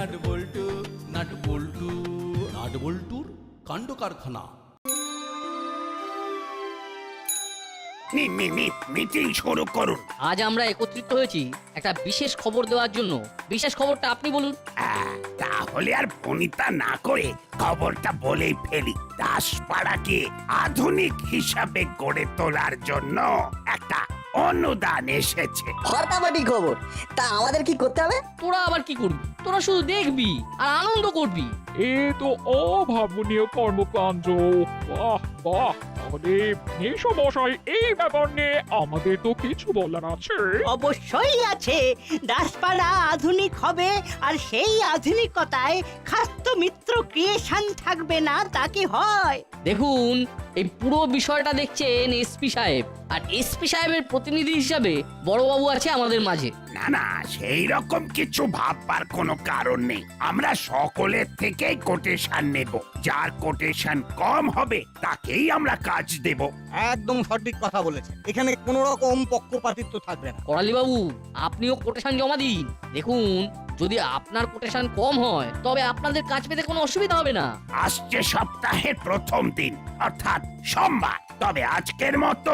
Nut বল্টু nut বল্টু nut বল্টুর কাণ্ড কারখানা। মিটিং শুরু করুন। আজ আমরা একত্রিত হয়েছি একটা বিশেষ খবর দেওয়ার জন্য। বিশেষ খবরটা আপনি বলুন। তাহলে আর ফোনিতা না করে খবরটা বলেই ফেলি। দাসপাড়াকে আধুনিক হিসাবে গড়ে তোলার জন্য একটা অনুদান এসেছে। ফাটাফাটি খবর। তা আমাদের কি করতে হবে? তোরা আবার কি করবি? তোরা শুধু দেখবি আর আনন্দ করবি। এ তো অভাবনীয় কর্মকাণ্ড। বাহ বাহ, তাহলে মশাই এই ব্যাপার নিয়ে আমাদের তো কিছু বলার আছে। অবশ্যই আছে। দাসপাড়া আধুনিক হবে, আর সেই আধুনিকতায় খাস্ত মিত্র ক্রিয়েশন থাকবে না, তা কি হয়? দেখুন, এই পুরো বিষয়টা দেখছেন এসপি সাহেব, আর এসপি সাহেবের প্রতিনিধি হিসাবে বড়বাবু আছে আমাদের মাঝে। না না, সেই রকম কিছু ভাববার কোনো কারণ নেই। আমরা সকলের থেকেই কোটেশন নেব। যার কোটেশন কম হবে তাকেই আমরা কাজ দেব। একদম সঠিক কথা বলেছেন। এখানে কোন রকম পক্ষপাতিত্ব থাকবে না। করালি বাবু, আপনিও কোটেশন জমা দিন। দেখুন, যদি আপনার কোটেশন কম হয় তবে আপনাদের কাজ পেতে কোনো অসুবিধা হবে না। আসছে সপ্তাহের প্রথম দিন অর্থাৎ সোমবার। তবে আজকের মতো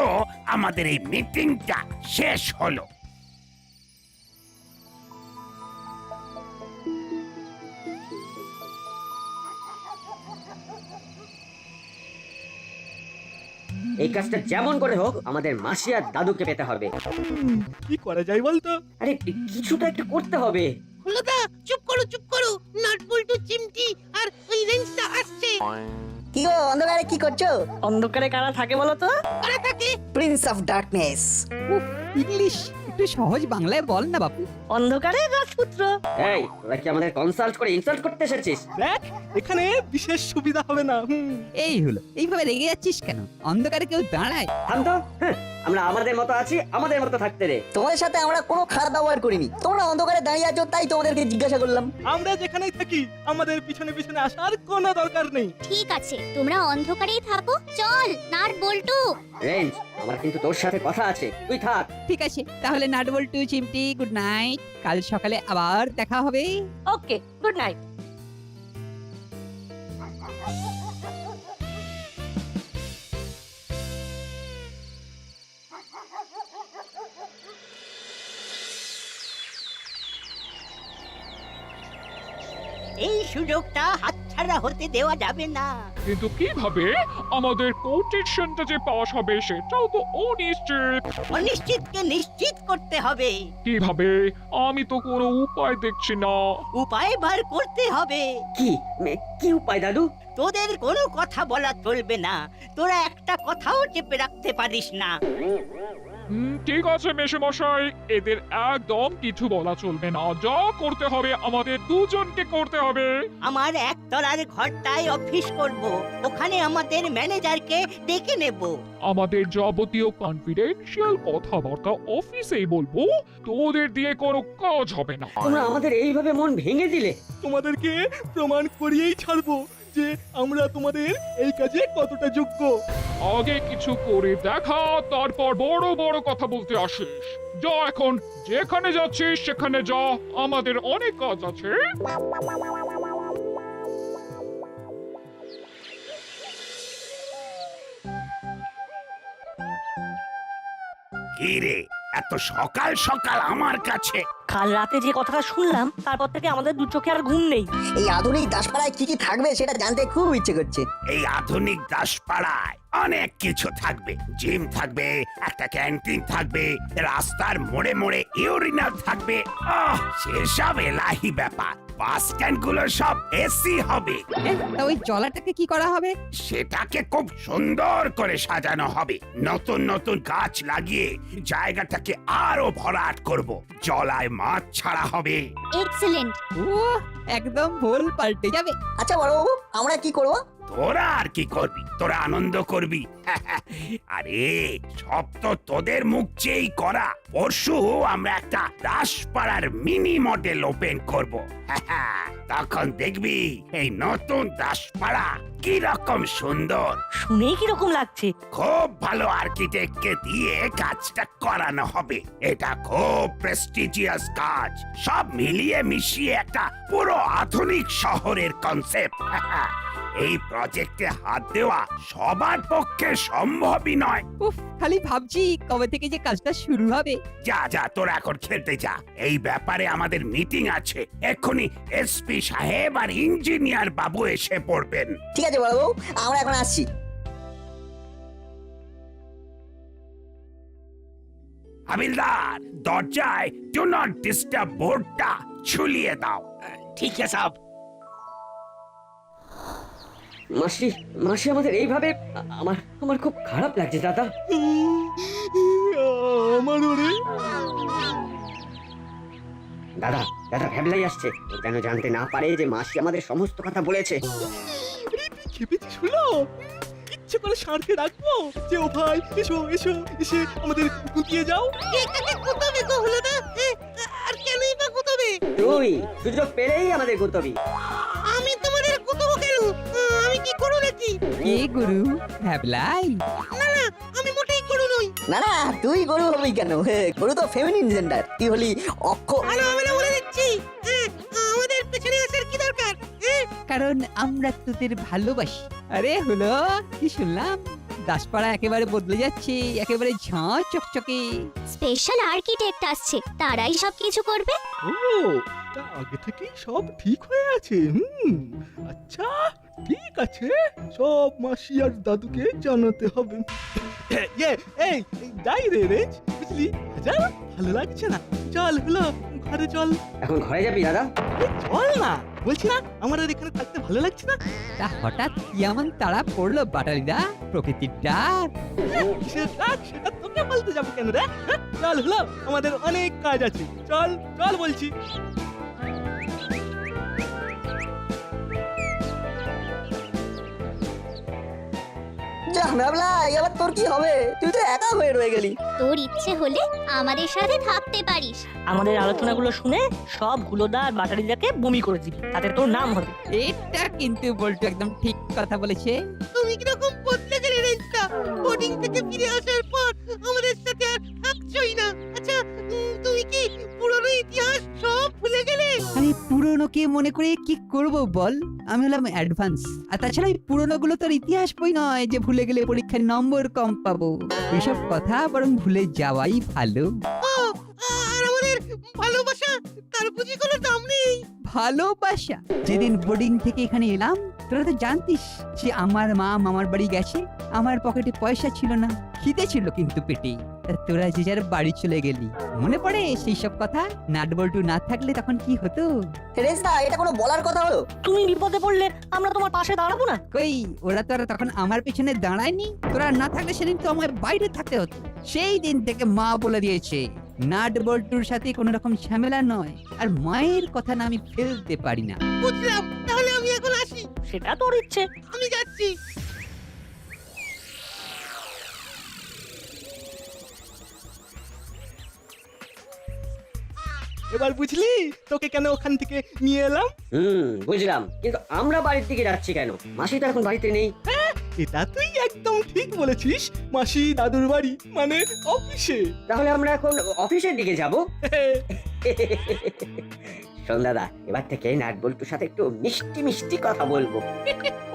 আমাদের এই মিটিংটা শেষ হলো। এই কাজটা যেমন করে হোক আমাদের মাসি আর দাদুকে পেতে হবে। কি করা যায় বলতো? আরে কিছু তো একটা করতে হবে। হলোদা, চুপ করো চুপ করো। নাট বল্টু, চিমটি আর ওই রেঞ্জটা আসছে। কি গো, অন্ধকারে কি করছো? অন্ধকারে কারা থাকে বলো তো? কারা থাকে? Prince of darkness. ইংলিশ একটু সহজ বাংলায় বল না বাপু। অন্ধকারে রাজপুত্র। এই, তোরা কি আমাদের কনসাল্ট করে ইনসাল্ট করতে এসেছিস? দেখ, এখানে বিশেষ সুবিধা হবে না। এই হলো, এইভাবে রেগে যাচ্ছিস কেন? অন্ধকারে কেউ দাঁড়ায়? থাম তো। আমরা আমাদের মতো আছি, আমাদের মতো থাকতে দে। তোমাদের সাথে আমরা কোনো খারাপ ব্যবহার করিনি। তোমরা অন্ধকারে দাঁড়িয়ে আছো তাই তোমাদেরকে জিজ্ঞাসা করলাম। আমরা যেখানেই থাকি আমাদের পিছনে পিছনে আসার কোনো দরকার নেই। ঠিক আছে, তোমরা অন্ধকারেই থাকো। চল নাট বল্টু। রেঞ্জ, আমার কিন্তু তোর সাথে কথা আছে, তুই থাক। ঠিক আছে, তাহলে নাটবল্টু চিমটি গুড নাইট। কাল সকালে আবার দেখা হবে। ওকে, গুড নাইট। এই সুযোগটা হাতছাড়া হতে দেওয়া যাবে না। কিন্তু কিভাবে আমাদের কোটেশনটা যে পাস হবে সেটাও তো অনিশ্চিত। অনিশ্চিতকে নিশ্চিত করতে হবে। কিভাবে? আমি তো কোনো উপায় দেখছি না। উপায় বার করতে হবে। কি উপায় দাদু? তোদের কোনো কথা বলা চলবে না। তোরা একটা কথাও চেপে রাখতে পারিস না। ঠিক আছে মেশামশাই, এদের একদম কিছু বলা চলবে না। যা করতে হবে আমাদের দুজনকে করতে হবে। আমার একতলার ঘরটায় অফিস করব। ওখানে আমাদের ম্যানেজারকে ডেকে নেব। আমাদের যাবতীয় কনফিডেন্সিয়াল কথাবার্তা অফিসেই বলবো। তোদের দিয়ে কোনো কাজ হবে না। তোমরা আমাদের এইভাবে মন ভেঙে দিলে। তোমাদেরকে প্রমাণ করিয়েই ছাড়বো যে আমরা তোমাদের এই কাজে কতটা যোগ্য। আগে কিছু করে দেখা, তারপর বড় বড় কথা বলতে আসিস। যা, এখন যেখানে যাচ্ছিস সেখানে যা, আমাদের অনেক কাজ আছে। কি রে, এত সকাল সকাল আমার কাছে? কাল রাতে যে কথাটা শুনলাম তারপর থেকে আমাদের দু চোখে আর ঘুম নেই। এই আধুনিক দাসপাড়ায় কি কি থাকবে সেটা জানতে খুব ইচ্ছে করছে। এই আধুনিক দাসপাড়ায় অনেক কিছু থাকবে। জিম থাকবে, একটা ক্যান্টিন থাকবে, রাস্তার মোড়ে মোড়ে ইউরিনাল থাকবে। সেসব এলাহি ব্যাপার। বাস স্ট্যান্ড গুলো সব এসি হবে। তা ওই জলাটাকে কি করা হবে? সেটাকে খুব সুন্দর করে সাজানো হবে। নতুন নতুন গাছ লাগিয়ে জায়গাটাকে আরো ভরাট করব। জলায় মাছ ছাড়া হবে। এক্সেলেন্ট। ও, একদম ভুল পাল্টে যাবে। আচ্ছা বড়বাবু, আমরা কি করব? তোরা আর কি করবি? তোরা আনন্দ করবি। আরে সব তো তোদের মুখ চেয়েই করা। পরশু আমরা একটা দাসপাড়ার মিনি মডেল ওপেন করব। তখন দেখবি এই নতুন দাসপাড়া কি রকম সুন্দর। শুনেই কিরকম লাগছে? খুব ভালো আর্কিটেক্টকে দিয়ে কাজটা করানো হবে। এটা খুব প্রেস্টিজিয়াস কাজ, সব মিলিয়ে মিশিয়ে একটা পুরো আধুনিক শহরের কনসেপ্ট। এই প্রজেক্টে হাত দেওয়া সবার পক্ষে সম্ভবই নয়। উফ, খালি ভাবছি কবে থেকে যে কাজটা শুরু হবে। যা যা, তোরা এখন খেলতে যা। এই ব্যাপারে আমাদের মিটিং আছে, এক্ষুনি এসপি সাহেব আর ইঞ্জিনিয়ার বাবু এসে পড়বেন। ঠিক আছে বড়বাবু, আমরা এখন আসছি। হাবিলদার, দরজায় ডু নট ডিস্টার্ব বোর্ডটা ঝুলিয়ে দাও। ঠিক আছে সাহেব। মাসি মাসি আমাদের এইভাবে আমার আমার খুব খারাপ লাগছে দাদা। আমার ওরে দাদা দাদা ভ্যাবলাই আসছে, ও যেন জানতে না পারে যে মাসি আমাদের সমস্ত কথা বলেছে। খেপেছিস হলো? ইচ্ছে করে সারকে রাখবো যে ও ভাই এসো এসো, এসে আমাদের গুটিয়ে যাও। আর কেনই বা গুতবে? তুই সুযোগ পেলেই আমাদের গুতবি। আমি তোমাদের গুতবো কেন? আমি কি করো নাকি? কে গুরু? ভ্যাবলাই? আমি মোটেই করো নই। না না, তুই গরু হবি কেন? গরু তো ফেমিনিন জেন্ডার, তুই হলি অক্ষ। ভালো হবে না বলে দিচ্ছি। আমাদের পেছনে আসার কি দরকার? কারণ আমরা তোদের ভালোবাসি। আরে হলো কি শুনলাম, দাসপাড়া একেবারে বদলে যাচ্ছে, একেবারে ঝাঁ চকচকে। স্পেশাল আর্কিটেক্ট আসছে, তারাই সবকিছু করবে। ও, তা আগে থেকেই সব ঠিক হয়ে আছে। আচ্ছা ঠিক আছে, সব মাসি আর দাদুকে জানাতে হবে। এই যাই রে রেজ, বুঝলি? যা, ভালো লাগছে না, চল হলো ঘরে চল। এখন ঘরে যাবি দাদা? চল না, বলছি না আমার আর এখানে থাকতে ভালো লাগছে না। তা হঠাৎ কি এমন তাড়া পড়লো বাটালিদা? প্রকৃতির ডাক? কিসের ডাক সেটা তোকে বলতে যাবো কেন রে? চল হলো, আমাদের অনেক কাজ আছে, চল চল বলছি। যা ভাবলা, এবার তোর কি হবে? তুই তো একা হয়ে রয়ে গেলি। তোর ইচ্ছে হলে আমাদের সাথে থাকতে পারিস। আমাদের আলোচনাগুলো শুনে সব গুলোদা আর বাটারিদাকে বমি করে দিবি, তাতে তোর নাম হবে। এটা কিন্তু বলতো একদম ঠিক কথা বলেছে। তুমি কিরকম বদলে গেলে রেঞ্জটা? বোর্ডিং থেকে ফিরে আসার পর আমাদের সাথে আর থাকছই না। আচ্ছা তুমি কি পুরনো ইতিহাস সব ভুলে গেলে? আমি পুরনোকে মনে করে কি করব বল? আমি হলাম অ্যাডভান্স। আর তাছাড়া এই পুরনোগুলো তোর ইতিহাস বই নয় যে ভুলে গেলে পরীক্ষায় নম্বর কম পাবো। এসব কথা বরং ভুলে যাওয়াই ভালো। আর আমাদের ভালোবাসা, তার বুঝি কোনো দাম নেই? ভালোবাসা? যেদিন বোর্ডিং থেকে এখানে এলাম তোরা তো জানতিস যে আমার মা মামার বাড়ি গেছে, আমার পকেটে পয়সা ছিল না, খিদে ছিল কিন্তু পেটে। তা তোরা যে যার বাড়ি চলে গেলি, মনে পড়ে সেই সব কথা? নাটবল্টু না থাকলে তখন কি হতো? রেজদা, এটা কোনো বলার কথা হলো? তুমি বিপদে পড়লে আমরা তোমার পাশে দাঁড়াবো না? কই, ওরা তো আর তখন আমার পেছনে দাঁড়ায়নি। তোরা না থাকলে সেদিন তো আমার বাইরে থাকতে হতো। সেই দিন থেকে মা বলে দিয়েছে নাট বল্টুর সাথে কোনো রকম ঝামেলা নয়, আর মায়ের কথা না আমি ফেলতে পারি না। বুঝলাম, তাহলে আমি এখন আসি। সেটা তোর ইচ্ছে, আমি যাচ্ছি। এবার বুঝলি তোকে কেন ওখান থেকে নিয়ে এলাম? বুঝলাম, কিন্তু আমরা বাড়ির দিকে যাচ্ছি কেন? মাসি তো এখন বাড়িতে নেই। এটা তুই একদম ঠিক বলেছিস, মাসি দাদুর বাড়ি মানে অফিসে। তাহলে আমরা এখন অফিসের দিকে যাব। শোন দাদা, এবার থেকে নাট বল্টুর সাথে একটু মিষ্টি মিষ্টি কথা বলবো।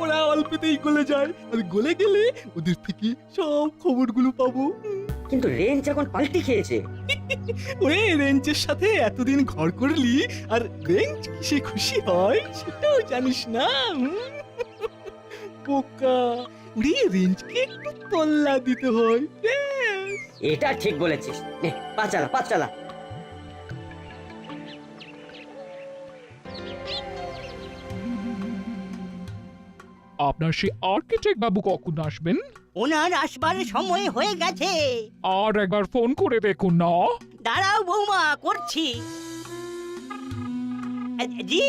ওরা অল্পতেই গলে যায়, আর গলে গেলে ওদের থেকে সব খবরগুলো পাবো। কিন্তু রেঞ্জ এখন পাল্টি খেয়েছে। ওরে, রেঞ্জের সাথে এতদিন ঘর করলি, আর রেঞ্জ কিসে খুশি হয় সেটাও জানিস না? বোকা, ওরে রেঞ্জকে একটু তল্লা দিতে হয়। এটা ঠিক বলেছিস। নে, পা চালা পা চালা। আপনার সেই আর্কিটেক্ট বাবু কখন আসবেন? ওনার আসবার সময় হয়ে গেছে। আর একবার ফোন করে দেখুন না। দাঁড়াও বৌমা, করছি। জি,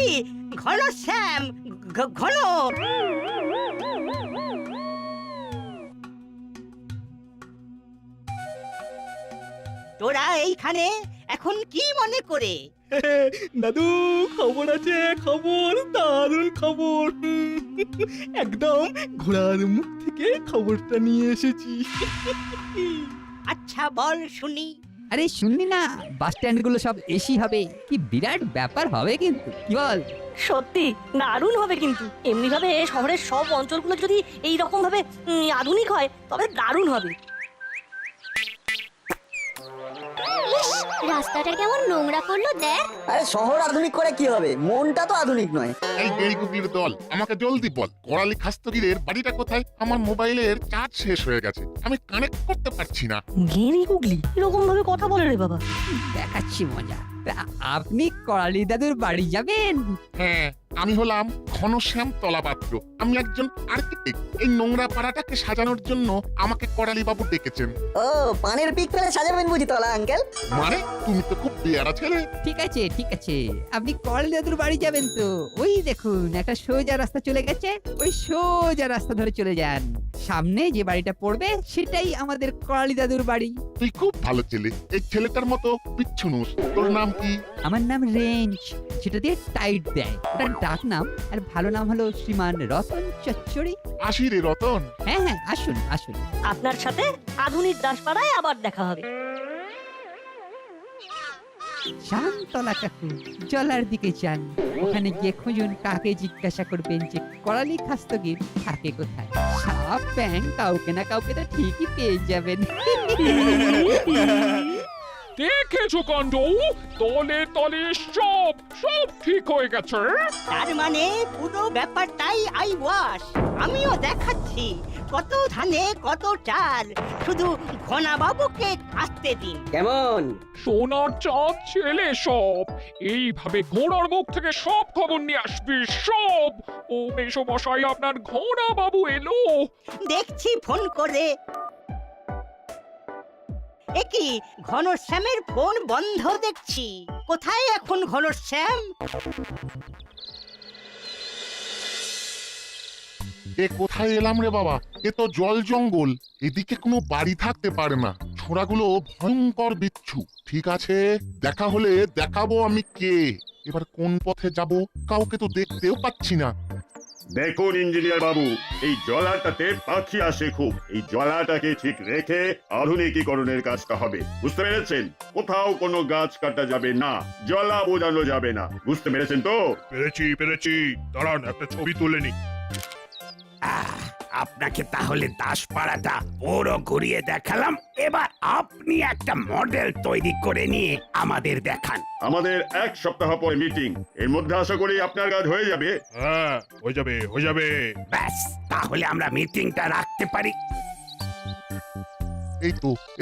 ঘন শ্যাম, ঘন। তোরা এইখানে এখন কি মনে করে? দাদু খবর আছে, খবর, দারুণ খবর। একদম ঘোড়ার মুখ থেকে খবরটা নিয়ে এসেছি। আচ্ছা বল শুনি। আরে শুনলি না, বাস স্ট্যান্ড গুলো সব এসি হবে, কি বিরাট ব্যাপার হবে কিন্তু, কি বল? সত্যি দারুণ হবে কিন্তু এমনি ভাবে শহরের সব অঞ্চলগুলো যদি এই রকম ভাবে আধুনিক হয় তবে দারুণ হবে। ইস, রাস্তাটা কেমন নোংরা করলো দেখ। আরে শহর আধুনিক করে কি হবে, মনটা তো আধুনিক নয়। এই গেরিগুগলির দল, আমাকে জলদি বল, করালি খাস্তগিরের বাড়িটা কোথায়? আমার মোবাইলের চার্জ শেষ হয়ে গেছে, আমি কানেক্ট করতে পারছি না। গেরি গুগলি এরকম ভাবে কথা বলে রে বাবা। দেখাচ্ছি মজা। তা আপনি করালি দাদুর বাড়ি যাবেন? হ্যাঁ, আমি হলাম ঘনশ্যাম তলাপাত্র। আমি একজন আর্কিটেক্ট। এই নোংরা পাড়াটাকে সাজানোর জন্য আমাকে করালি বাবু ডেকেছেন। ও পানের পিক ফেলে সাজাবেন বুঝি তলা আঙ্কেল? মানে তুমি তো খুব পেয়ারা ছেলে। ঠিক আছে ঠিক আছে, আপনি করালি দাদুর বাড়ি যাবেন তো ওই দেখুন একটা সোজা রাস্তা চলে গেছে, ওই সোজা রাস্তা ধরে চলে যান। সামনে যে বাড়িটা পড়বে সেটাই আমাদের করালি দাদুর বাড়ি। তুই খুব ভালো ছেলে। এই ছেলেটার মতো বিচ্ছুনুস। তোর নাম কি? আমার নাম রেঞ্জ, সেটা দিয়ে টাইট দেয়, ওটার ডাক নাম। আর ভালো নাম হলো শ্রীমান রতন চচ্চড়ি। আসি রে রতন। হ্যাঁ হ্যাঁ, আসুন আসুন। আপনার সাথে আধুনিক দাসপাড়ায় আবার দেখা হবে। শান্তলা কাকু, জলার দিকে যান, ওখানে গিয়ে খুঁজুন কাকে জিজ্ঞাসা করবেন যে করালি খাস্তগির থাকে কোথায়। সাপ ব্যাং কাউকে না কাউকে তো ঠিকই পেয়ে যাবেন। দেখেছো কাণ্ড, তলে তলে সব সব ঠিক হয়ে গেছে। তার মানে পুরো ব্যাপারটাই আই ওয়াশ। আমিও দেখাচ্ছি কত ধানে কত চাল, শুধু ঘনা বাবুকে আসতে দিন। কেমন? সোনার চাঁদ ছেলে সব এইভাবে ঘোড়ার মুখ থেকে সব খবর নিয়ে আসবি সব। ও মেসমশাই, আপনার ঘোড়া বাবু এলো। দেখছি ফোন করে। একি ঘনশ্যামের ফোন বন্ধ দেখছি। কোথায় এখন ঘনশ্যাম? এ কোথায় এলাম রে বাবা? এ তো জল জঙ্গল, এদিকে কোনো বাড়ি থাকতে পারে না। ছোড়াগুলো ভয়ঙ্কর বিচ্ছু। ঠিক আছে, দেখা হলে দেখাবো আমি কে। এবার কোন পথে যাব, কাউকে তো দেখতেও পাচ্ছি না। দেখুন ইঞ্জিনিয়ার বাবু, এই জলাটাতে পাখি আসে খুব। এই জলাটাকে ঠিক রেখে আধুনিকীকরণের কাজটা হবে, বুঝতে পেরেছেন? কোথাও কোনো গাছ কাটা যাবে না, জলা বোঝানো যাবে না, বুঝতে পেরেছেন তো? পেরেছি। দাঁড়ান, একটা ছবি তুলে নি। আপনাকে তাহলে দাসপাড়াটা পুরো ঘুরিয়ে দেখালাম। এবার আপনি একটা মডেল তৈরি করে নিয়ে আমাদের দেখান। আমাদের এক সপ্তাহ পরে মিটিং, এর মধ্যে আশা করি আপনার কাজ হয়ে যাবে। হ্যাঁ, হয়ে যাবে। ব্যাস, তাহলে আমরা মিটিংটা রাখতে পারি।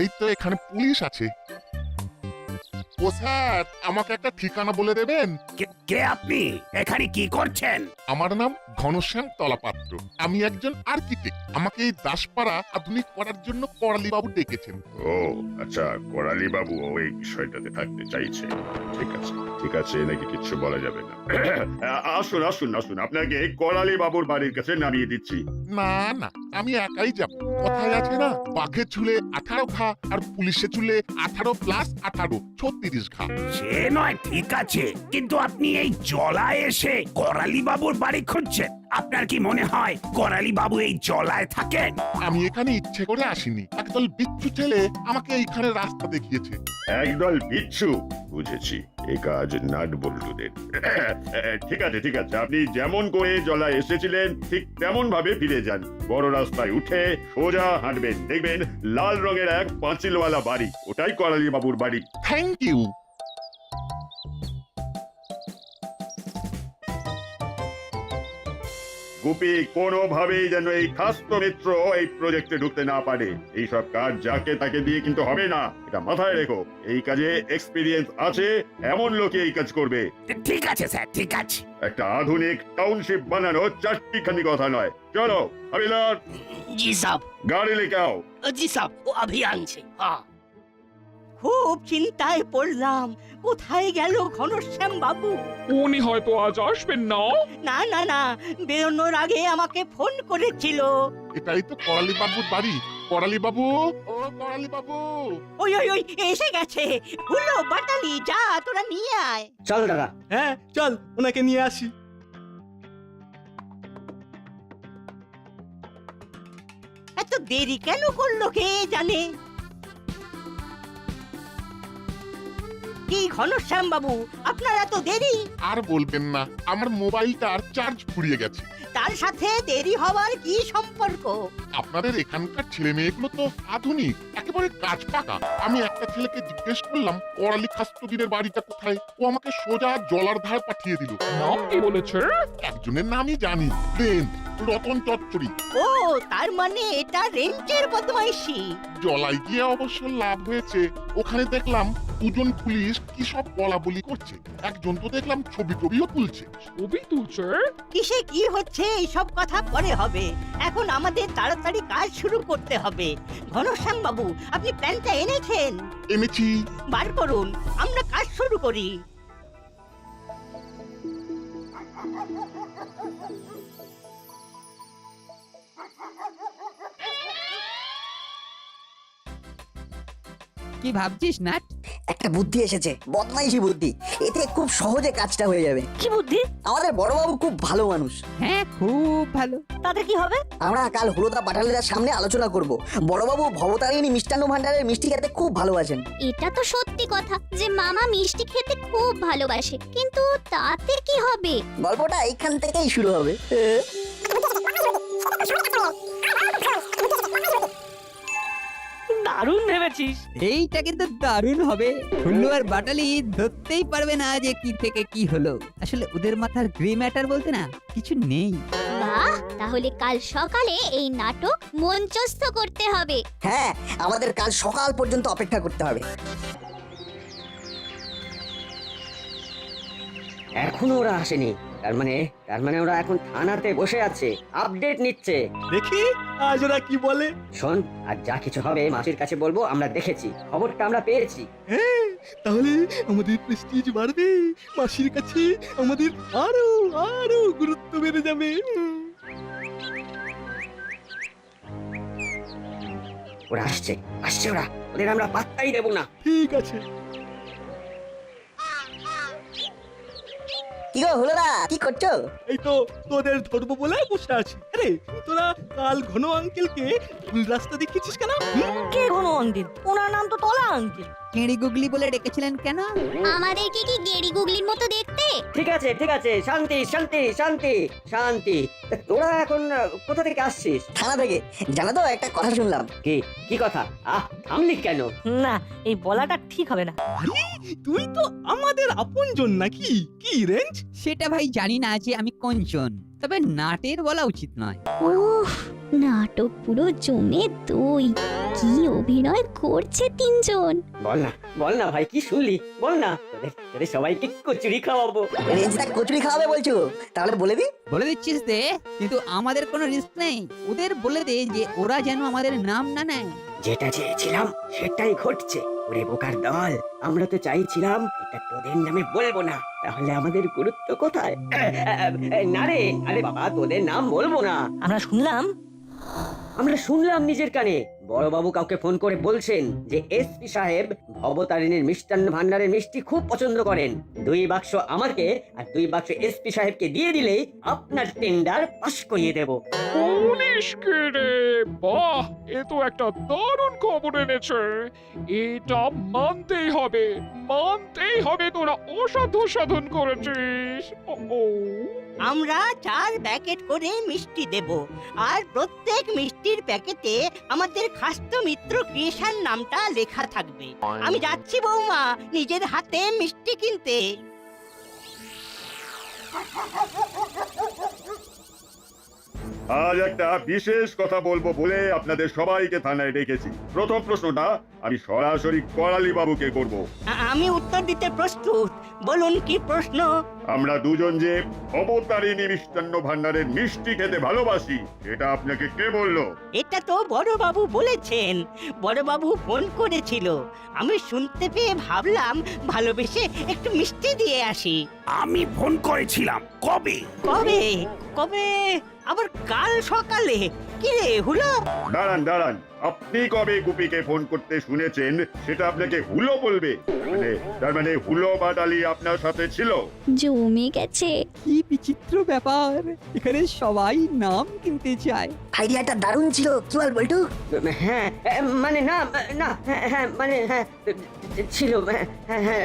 এই তো এখানে পুলিশ আছে। ও স্যার, আমাকে একটা ঠিকানা বলে দেবেন? কে আপনি? এখানে কি করছেন? আমার নাম ঘনশ্যাম তলাপাত্র। আমি একজন আর্কিটেক্ট। আমাকে এই দাসপাড়া আধুনিক করার জন্য করালি বাবু ডেকেছেন। ও আচ্ছা, করালি বাবু ওই বিষয়টাতে থাকতে চাইছে। ঠিক আছে, নাকি কিছু বলা যাবে না। আসুন আসুন আসুন, আপনাকে করালি বাবুর বাড়ির কাছে নামিয়ে দিচ্ছি। না, আমি একাই যাব। কথায় আছে না, বাঘের চুলে 18 ঘা আর পুলিশের চুলে 18+18 36 ঘা। সে নয়, ঠিক আছে, কিন্তু আপনি এই জলায় এসে করালি বাবুর বাড়ি খুঁজছেন। আপনার কি মনে হয় করালি বাবু এই জলায় থাকেন? আমি এখানে ইচ্ছে করে আসিনি, একদল বিচ্ছু ছেলে আমাকে এইখানে রাস্তা দেখিয়েছে। একদল বিচ্ছু? বুঝেছি, এই কাজ নাট বল্টুদের। ঠিক আছে, আপনি যেমন করে জলায় এসেছিলেন ঠিক তেমন ভাবে ফিরে যান। বড় রাস্তায় উঠে সোজা হাঁটবেন, দেখবেন লাল রঙের এক পাঁচিলওয়ালা বাড়ি, ওটাই করালি বাবুর বাড়ি। Thank you. গুপি কোনোভাবেই যেন এই খাস্ত মিত্র এই প্রজেক্টে ঢুকতে না পারে। এইসব কাজ যাকে তাকে দিয়ে কিন্তু হবে না, এটা মাথায় রেখো। এই কাজে এক্সপিরিয়েন্স আছে এমন লোকে এই কাজ করবে। ঠিক আছে স্যার, ঠিক আছে। একটা আধুনিক টাউনশিপ বানানো চারটিখানি কথা নয়। চলো হরিলাল। জি সাব। গাড়ি লেকে আও। জি সাব, ও अभी আনছে। হ্যাঁ। খুব চিন্তায় পড়লাম, কোথায় গেল ঘনশ্যাম বাবু? উনি হয়তো আজ আসবেন না। না, বেরোনোর আগে আমাকে ফোন করেছিল। এটাই তো করালি বাবুর বাড়ি। করালি বাবু, ও করালি বাবু। ওই ওই ওই এসে গেছে। হুলো বাটালি, যা তোরা নিয়ে আয়। চল দাদা। হ্যাঁ চল ওনাকে নিয়ে আসি। এত দেরি কেন করলো কে জানে? কি ঘনশ্যাম বাবু, আপনার এত দেরি? আর বলবেন না, আমার মোবাইলটার চার্জ ফুরিয়ে গেছে। তার সাথে দেরি হওয়ার কি সম্পর্ক? আপনাদের এখানকার ছেলে মেয়েগুলো তো আধুনিক, একেবারে কাজ পাকা। আমি একটা ছেলেকে জিজ্ঞেস করলাম করালি খাস্তগিরের বাড়িটা কোথায়, ও আমাকে সোজা জলার ধার পাঠিয়ে দিল। নাম কি বলেছে? একজনের নামই জানি, রতন চচ্চড়ি। ও, তার মানে এটা রেঞ্চের বদমাইশি। জলায় গিয়ে অবশ্য লাভ হয়েছে। ওখানে দেখলাম দুজন পুলিশ কি সব বলা বলি করছে, একজন তো দেখলাম ছবি টবিও তুলছে। ছবি তুলছে? কিসে কি হচ্ছে এইসব কথা পরে হবে, এখন আমাদের তাড়াতাড়ি কাজ শুরু করতে হবে। ঘনশ্যাম বাবু, আপনি প্ল্যানটা এনেছেন? এনেছি। বার করুন, আমরা কাজ শুরু করি। কি ভাবছিস নাট? একটা বুদ্ধি এসেছে, বদমাইশি বুদ্ধি। এতে খুব সহজে কাজটা হয়ে যাবে। কি বুদ্ধি? আমাদের বড়বাবু খুব ভালো মানুষ। হ্যাঁ খুব ভালো। তাতে কি হবে? আমরা কাল হুলোদা পাঠালেদার সামনে আলোচনা করব। বড়বাবু ভবতারিণী মিষ্টান্ন ভান্ডারের মিষ্টি খেতে খুব ভালোবাসেন। এটা তো সত্যি কথা যে মামা মিষ্টি খেতে খুব ভালোবাসে, কিন্তু তাতে কি হবে? গল্পটা এইখান থেকেই শুরু হবে। দারুণ ভেবেছিস। এইটা কিন্তু দারুণ হবে। হুল্লু আর বাটালি ধরতেই পারবে না যে কি থেকে কি হলো। আসলে ওদের মাথার গ্রে ম্যাটার বলতে না কিছু নেই। বাহ, তাহলে কাল সকালে এই নাটক মঞ্চস্থ করতে হবে। হ্যাঁ, আমাদের কাল সকাল পর্যন্ত অপেক্ষা করতে হবে। এখনো ওরা আসেনি, তার মানে ওরা এখন থানাতে বসে আছে, আপডেট নিচ্ছে। দেখি আজ ওরা কি বলে। শোন, আর যা কিছু হবে মাসির কাছে বলবো আমরা দেখেছি, খবরটা আমরা পেয়েছি। হ্যাঁ, তাহলে আমাদের প্রেস্টিজ বাড়বে, মাসির কাছে আমাদের আরো আরো গুরুত্ব বেড়ে যাবে। ওরা আসছে ওরা, ওদের আমরা পাত্তাই দেব না। ঠিক আছে। কি গো হুলোদা, কি করছো? এই তো তোদের ধরবো বলে বসে আছি। আরে তোরা কাল ঘন আঙ্কেলকে ভুল রাস্তা দেখিয়েছিস কেন? কে ঘন আঙ্কেল? ওনার নাম তো তলা আঙ্কেল। কেড়ি গুগলি বলে ডেকেছিলেন কেন? আমাদেরকে কি গেড়ি গুগলির মতো দেখতে? ঠিক আছে, শান্তি শান্তি শান্তি শান্তি। তা তোরা এখন কোথা থেকে আসছিস? থানা থেকে। জানো তো, একটা কথা শুনলাম। কি কথা? থামলি কেন? না, এই বলাটা ঠিক হবে না। আরে তুই তো আমাদের আপনজন নাকি? কি রেঞ্জ? সেটা ভাই জানি না যে আমি কোনজন, তবে নাটের বলা উচিত নয়। উফ, নাটক পুরো জমে দই। কি অভিনয় করছে তিনজন। বল না ভাই, কি শুনলি? বল না, তোদের সবাইকে কচুরি খাওয়াবো। রেঞ্জটা কচুরি খাওয়াবে বলছো? তাহলে বলে দি। বলে দিচ্ছিস দে, কিন্তু আমাদের কোনো রিস্ক নেই। ওদের বলে দে যে ওরা যেন আমাদের নাম না নেয়। যেটা চেয়েছিলাম সেটাই ঘটছে। ওরে বোকার দল, আমরা তো চাইছিলাম এটা তোদের নামে বলবো না, তাহলে আমাদের গুরুত্ব কোথায়? না রে, আরে বাবা, তোদের নাম বলবো না। আমরা শুনলাম নিজের কানে, বড়বাবু কাউকে ফোন করে বলছেন যে এসপি সাহেব ভবতারিণীর মিষ্টান্ন ভান্ডারের মিষ্টি খুব পছন্দ করেন। 2 বাক্স আমাকে আর 2 বাক্স এসপি সাহেবকে দিয়ে দিলেই আপনার টেন্ডার পাস করিয়ে দেব। পুলিশকে রে, বাহ, এ তো একটা দারুণ খবর এনেছে। এটা মানতেই হবে তোরা অসাধ্য সাধন করেছিস। ও আমরা 4 প্যাকেট করে মিষ্টি দেব, আর প্রত্যেক মিষ্টির প্যাকেটে আমাদের খাস্ত মিত্র ক্রিয়েশন নামটা লেখা থাকবে। আমি যাচ্ছি বৌমা, নিজের হাতে মিষ্টি কিনতে। আজ একটা বিশেষ কথা বলবো বলে আপনাদের সবাইকে থানায় ডেকেছি। প্রথম প্রশ্নটা আমি সরাসরি করালি বাবুকে করব। আমি উত্তর দিতে প্রস্তুত, বলুন কি প্রশ্ন? আমরা দুজন যে ভবতারিণী মিষ্টান্ন ভান্ডারের মিষ্টি খেতে ভালোবাসি, এটা আপনাকে কে বললো? এটা তো বড়বাবু বলেছেন। বড়বাবু ফোন করেছিল, আমি শুনতে পেয়ে ভাবলাম ভালোবেসে একটু মিষ্টি দিয়ে আসি। আমি ফোন করেছিলাম। কবে? কবে কবে আবার কাল সকালে কি রে হলো? দাঁড়ান দাঁড়ান, আপনি কবে গুপিকে ফোন করতে শুনেছেন সেটা আপনাকে হুলো বলবে? তার মানে হুলো বাটালি আপনার সাথে ছিল? জমে গেছে। কি বিচিত্র ব্যাপার, এখানে সবাই নাম কিনতে চায়। আইডিয়াটা দারুণ ছিল, কি বল বল্টু? হ্যাঁ মানে না না হ্যাঁ মানে হ্যাঁ ছিল হ্যাঁ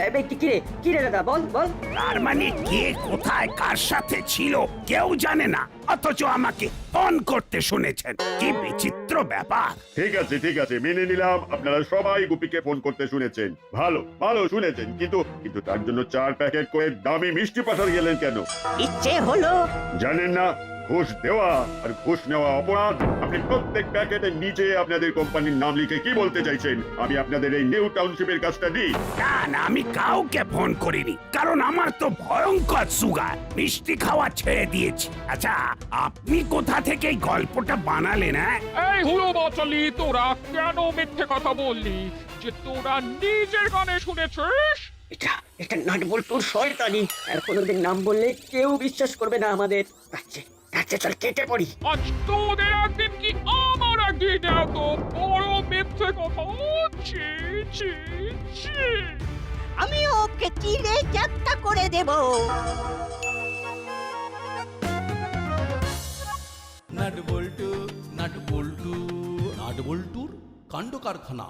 কিরে দাদা বল বল। তার মানে কে কোথায় কার সাথে ছিল কেউ জানে না, অথচ আমাকে ফোন করতে শুনেছেন। কি বিচিত্র ব্যাপার। ঠিক আছে ঠিক আছে, মেনে নিলাম আপনারা সবাই গুপিকে ফোন করতে শুনেছেন। ভালো ভালো শুনেছেন, কিন্তু তার জন্য 4 প্যাকেট করে দামি মিষ্টি পাঠাতে গেলেন কেন? ইচ্ছে হলো। জানেন না ঘুষ দেওয়া আর ঘুষ নেওয়া অপরাধ? আপনি প্রত্যেক প্যাকেটের নিচে আপনাদের কোম্পানির নাম লিখে কি বলতে চাইছেন? আমি আপনাদের এই নিউ টাউনশিপের কাজটা দিই? না না, আমি কাউকে ফোন করিনি, কারণ আমার তো ভয়ঙ্কর সুগার, মিষ্টি খাওয়া ছেড়ে দিয়েছি। আচ্ছা, আপনি কোথা থেকে এই গল্পটা বানালেন? হ্যাঁ, এই হুলো বাচালি, তোরা কেন মিথ্যে কথা বললি যে তোরা নিজের কানে শুনেছিস? এটা নাটবল্টুর শয়তানি। আর কোনোদিন নাম বললে কেউ বিশ্বাস করবে না আমাদের। আচ্ছা চল কেটে পড়ি। আজ তোদের একদিন কি আমার একদিন, এত বড় মিথ্যে কথা। ছি ছি ছি। আমি ওকে চিড়ে চ্যাপ্টা করে দেব। নাট বল্টু নাট বল্টুর কাণ্ড কারখানা।